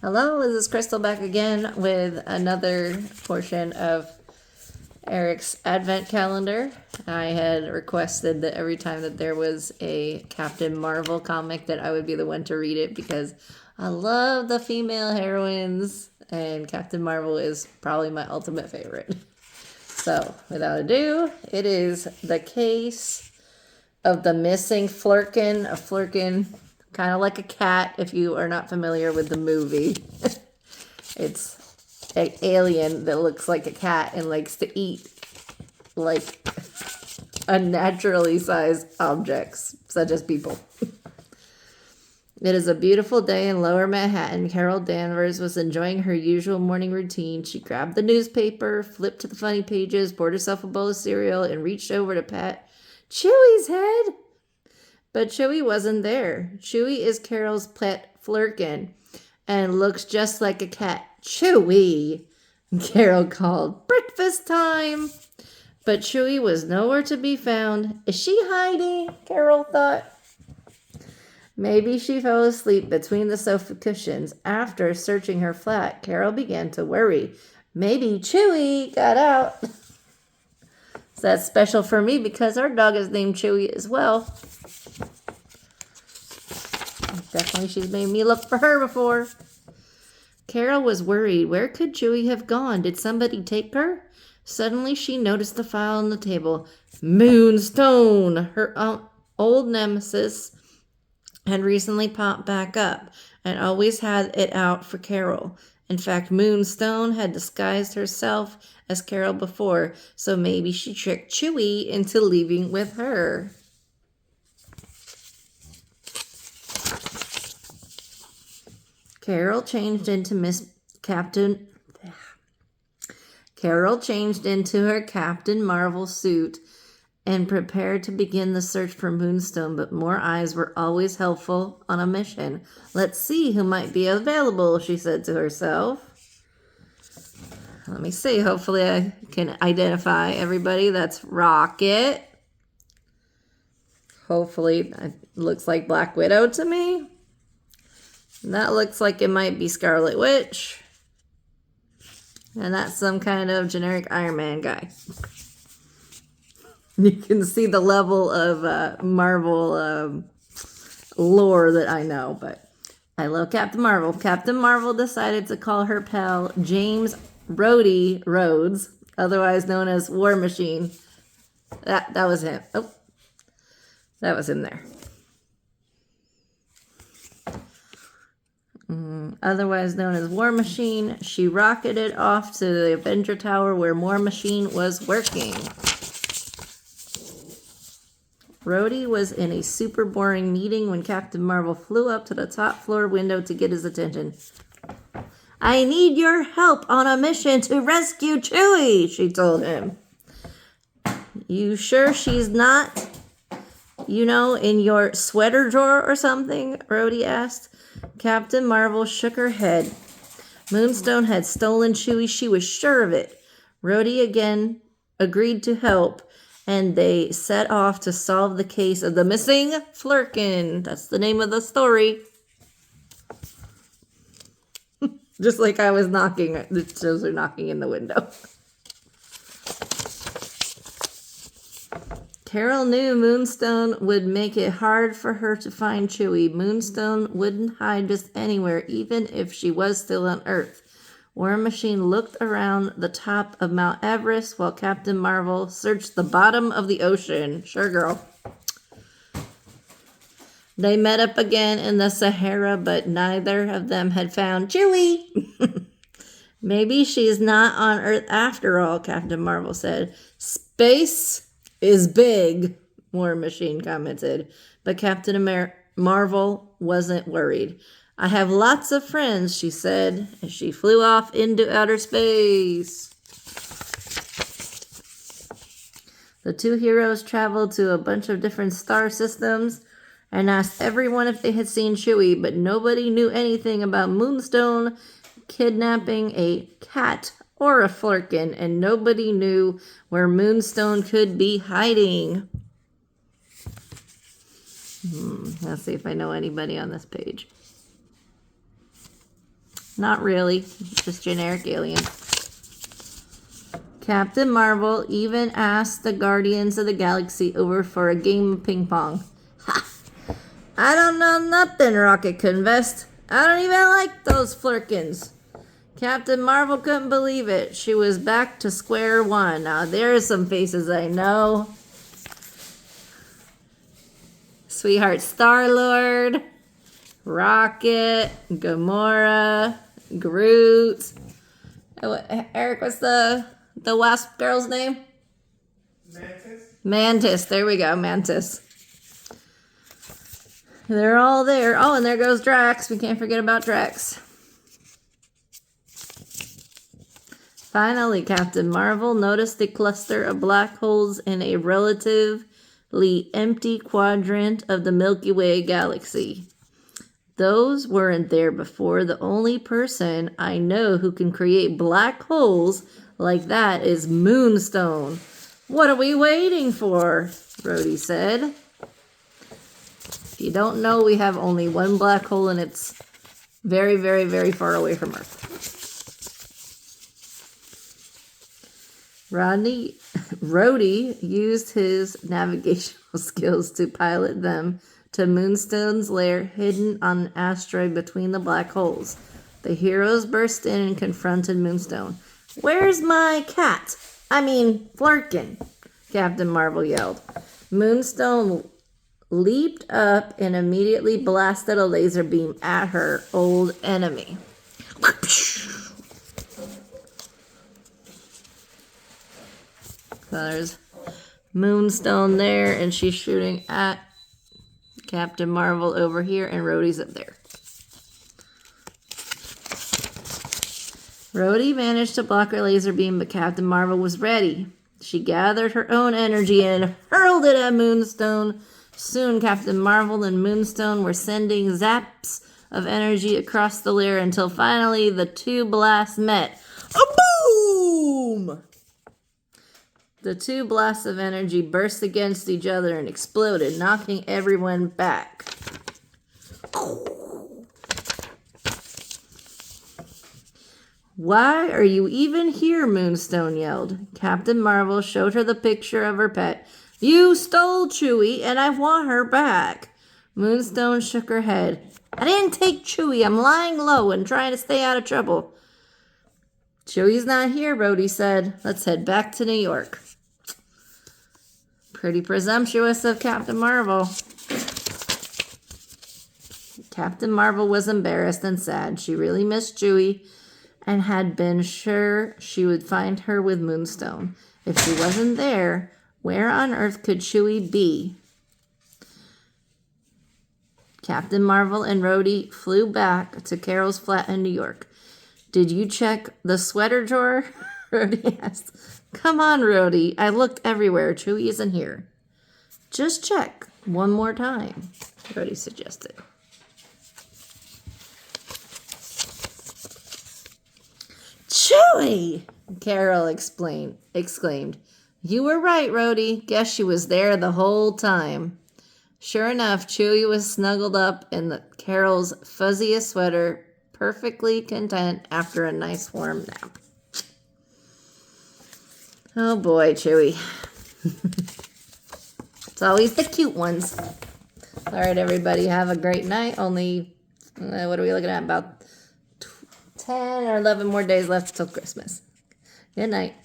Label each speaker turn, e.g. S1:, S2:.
S1: Hello, this is Crystal back again with another portion of Eric's Advent calendar. I had requested that every time that there was a Captain Marvel comic that I would be the one to read it because I love the female heroines and Captain Marvel is probably my ultimate favorite. So, without ado, it is the case of the missing Flerken. A Flerken, kind of like a cat if you are not familiar with the movie. It's an alien that looks like a cat and likes to eat like unnaturally sized objects, such as people. It is a beautiful day in Lower Manhattan. Carol Danvers was enjoying her usual morning routine. She grabbed the newspaper, flipped to the funny pages, poured herself a bowl of cereal, and reached over to pat Chewy's head. But Chewy wasn't there. Chewy is Carol's pet Flerken and looks just like a cat. Chewy, Carol called. Breakfast time. But Chewy was nowhere to be found. Is she hiding? Carol thought. Maybe she fell asleep between the sofa cushions. After searching her flat, Carol began to worry. Maybe Chewy got out. So that's special for me because our dog is named Chewy as well. Definitely she's made me look for her before. Carol was worried. Where could Chewy have gone? Did somebody take her? Suddenly she noticed the file on the table. Moonstone, her old nemesis, had recently popped back up and always had it out for Carol. In fact, Moonstone had disguised herself as Carol before, so maybe she tricked Chewy into leaving with her. Carol changed into her Captain Marvel suit and prepared to begin the search for Moonstone, but more eyes were always helpful on a mission. Let's see who might be available, she said to herself. Let me see. Hopefully I can identify everybody. That's Rocket. Hopefully it looks like Black Widow to me. That looks like it might be Scarlet Witch. And that's some kind of generic Iron Man guy. You can see the level of Marvel lore that I know, but I love Captain Marvel. Captain Marvel decided to call her pal James Rhodey Rhodes, otherwise known as War Machine. That was him. Oh, that was him there. Otherwise known as War Machine, she rocketed off to the Avenger Tower where War Machine was working. Rhodey was in a super boring meeting when Captain Marvel flew up to the top floor window to get his attention. I need your help on a mission to rescue Chewy, she told him. You sure she's not, in your sweater drawer or something? Rhodey asked. Captain Marvel shook her head. Moonstone had stolen Chewy. She was sure of it. Rhodey again agreed to help, and they set off to solve the case of the missing Flerken. That's the name of the story. Just like I was knocking, the shows are knocking in the window. Carol knew Moonstone would make it hard for her to find Chewy. Moonstone wouldn't hide just anywhere, even if she was still on Earth. War Machine looked around the top of Mount Everest while Captain Marvel searched the bottom of the ocean. Sure, girl. They met up again in the Sahara, but neither of them had found Chewy. Maybe she's not on Earth after all, Captain Marvel said. Space is big, War Machine commented. But Captain Marvel wasn't worried. I have lots of friends, she said, as she flew off into outer space. The two heroes traveled to a bunch of different star systems and asked everyone if they had seen Chewy, but nobody knew anything about Moonstone kidnapping a cat or a Flerken, and nobody knew where Moonstone could be hiding. Let's see if I know anybody on this page. Not really. Just generic aliens. Captain Marvel even asked the Guardians of the Galaxy over for a game of ping pong. Ha! I don't know nothing, Rocket confessed. I don't even like those Flerkens. Captain Marvel couldn't believe it. She was back to square one. Now, there are some faces I know. Sweetheart Star-Lord, Rocket, Gamora, Groot. Oh, Eric, what's the Wasp girl's name?
S2: Mantis.
S1: Mantis. There we go, Mantis. They're all there. Oh, and there goes Drax. We can't forget about Drax. Finally, Captain Marvel noticed a cluster of black holes in a relatively empty quadrant of the Milky Way galaxy. Those weren't there before. The only person I know who can create black holes like that is Moonstone. What are we waiting for? Rhodey said. If you don't know, we have only one black hole and it's very, very, very far away from Earth. Rhodey used his navigational skills to pilot them to Moonstone's lair hidden on an asteroid between the black holes. The heroes burst in and confronted Moonstone. "Where's my cat? I mean, Flerken," Captain Marvel yelled. Moonstone leaped up and immediately blasted a laser beam at her old enemy. So there's Moonstone there, and she's shooting at Captain Marvel over here, and Rhodey's up there. Rhodey managed to block her laser beam, but Captain Marvel was ready. She gathered her own energy and hurled it at Moonstone. Soon, Captain Marvel and Moonstone were sending zaps of energy across the lair until finally the two blasts met. A boom! The two blasts of energy burst against each other and exploded, knocking everyone back. "Why are you even here?" Moonstone yelled. Captain Marvel showed her the picture of her pet. "You stole Chewie, and I want her back." Moonstone shook her head. "I didn't take Chewie. I'm lying low and trying to stay out of trouble." "Chewie's not here," Rhodey said. "Let's head back to New York." Pretty presumptuous of Captain Marvel. Captain Marvel was embarrassed and sad. She really missed Chewie and had been sure she would find her with Moonstone. If she wasn't there, where on earth could Chewie be? Captain Marvel and Rhodey flew back to Carol's flat in New York. "Did you check the sweater drawer?" Rhodey asked. "Come on, Rhodey. I looked everywhere. Chewie isn't here." "Just check one more time," Rhodey suggested. "Chewie!" Carol exclaimed. "You were right, Rhodey. Guess she was there the whole time." Sure enough, Chewie was snuggled up in Carol's fuzziest sweater, perfectly content after a nice warm nap. Oh boy, Chewie. It's always the cute ones. All right, everybody, have a great night. Only, what are we looking at? About 10 or 11 more days left till Christmas. Good night.